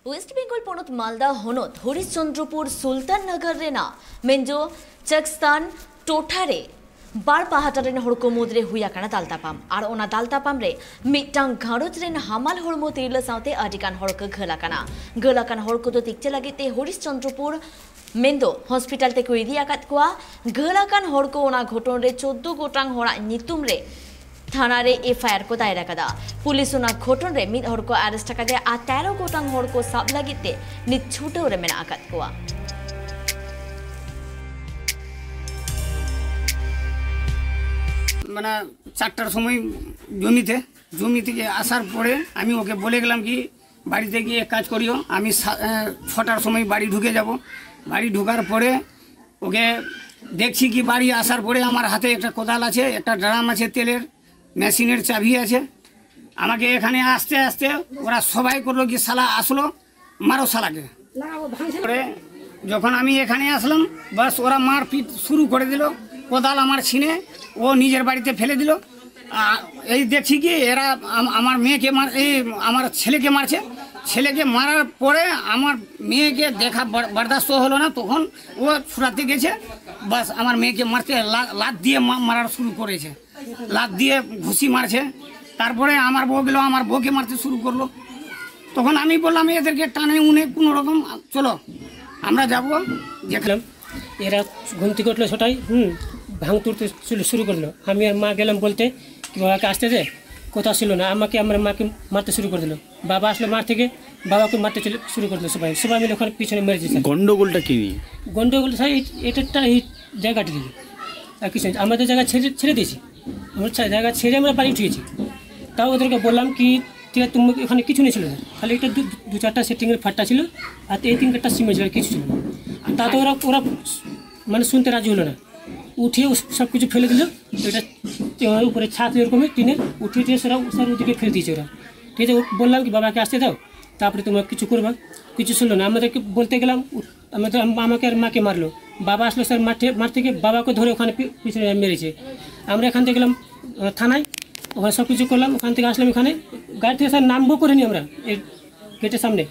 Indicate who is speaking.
Speaker 1: West Bengal Panat Malda হনত Harishchandrapur সুলতান নগর রেনা মেঞ্জো চকস্তান টোঠারে বার পাহাটা rain হড়को मुद्रे हुया काना दालतापाम और ओना दालतापाम रे मिटांग घारोज रेन हामाल हड़मो तिरला साउते आदिकान हड़को गलाकान हड़को तो तिकचे लागिते हरिश्चंद्रपुर मेंदो हॉस्पिटल ते कोई दिया कात कोआ गलाकान हड़को ओना घटन रे 14 गोटांग हड़ा नितुम रे थाना रे एफआईआर को दायरा कदा पुलिस ओना घटन रे मिद हड़को अरेस्ट कादे आ 13 गोटांग हड़को साब लागिते नित छुटे रे मेना कात कोआ
Speaker 2: মানে 4টার সময় জমি থেকে আসার পরে আমি ওকে বলে গেলাম কি বাড়িতে গিয়ে কাজ করিও আমি 6টার সময় বাড়ি ঢুকে যাব বাড়ি ঢোকার পরে ওকে দেখছি কি বাড়ি আসার পরে আমার হাতে একটা কোদাল আছে একটা ড্রাম আছে তেলের মেশিনের চাবি আছে আমাকে এখানে আসতে আসতে ওরা সবাই করলো কি শালা আসলো মারো শালাকে পরে যখন আমি এখানে আসলাম বাস ওরা মারপিট শুরু করে দিল কোদাল আমার ছিনে ও নিজের বাড়িতে ফেলে দিল এই দেখছি কি এরা আমার মেয়েকে আমার ছেলেকে মারছে ছেলেকে মারার পরে আমার মেয়েকে দেখা বরদাস্ত হলো না তখন ও ছুটাতে গেছে বাস আমার মেয়েকে মারতে লাত দিয়ে মারার শুরু করেছে লাত দিয়ে ঘুষি মারছে তারপরে আমার বউ গেল আমার বউকে মারতে শুরু করলো তখন আমি বললাম এদেরকে টানে উনে কোনো রকম চলো আমরা যাবো দেখলাম
Speaker 3: এরা ঘুম থেকে উঠলো ছটায় ভাঙ তুলতে শুরু করলো আমি আর মা গেলাম বলতে কি বাবাকে আসতে দে কোথাও ছিল না আমাকে আমার মাকে মারতে শুরু করে দিল বাবা আসলো মার থেকে বাবাকে মারতে শুরু করে দিল সবাই মিলে ওখানে পিছনে মেরে দিয়েছে
Speaker 4: গন্ডগোলটা কি নিয়ে
Speaker 3: গন্ডগোল স্যার এটা এই জায়গাটি দিয়ে আর কিছু আমাদের জায়গা ছেড়ে দিয়েছি আমার জায়গা ছেড়ে আমরা বাড়ি উঠিয়েছি তাও ওদেরকে বললাম কি ঠিক আছে তুমি ওখানে কিছু নেই ছিল না খালি একটা দু চারটা সেটিংয়ের ফাটটা ছিল আর এই 3-4টা সিমে ছিল কিছু ছিল না তাতে ওরা মানে শুনতে রাজি হলো না উঠিয়ে সব কিছু ফেলে দিল এটা উপরে ছাদ এরকমই টিনের উঠিয়ে স্যার ওদিকে ফেলে দিয়েছে ওরা ঠিক আছে বললাম কি বাবাকে আসতে দাও তারপরে তোমরা কিছু করবা কিছু শুনলো না আমাদেরকে বলতে গেলাম আমাকে আর মাকে মারলো বাবা আসলো স্যার মাঠ থেকে বাবাকে ধরে ওখানে পিছনে মেরেছে আমরা এখান থেকে গেলাম থানায় ওখানে সব কিছু করলাম ওখান থেকে আসলাম এখানে গাড়ি থেকে স্যার নামবো করিনি আমরা এই গেটের সামনে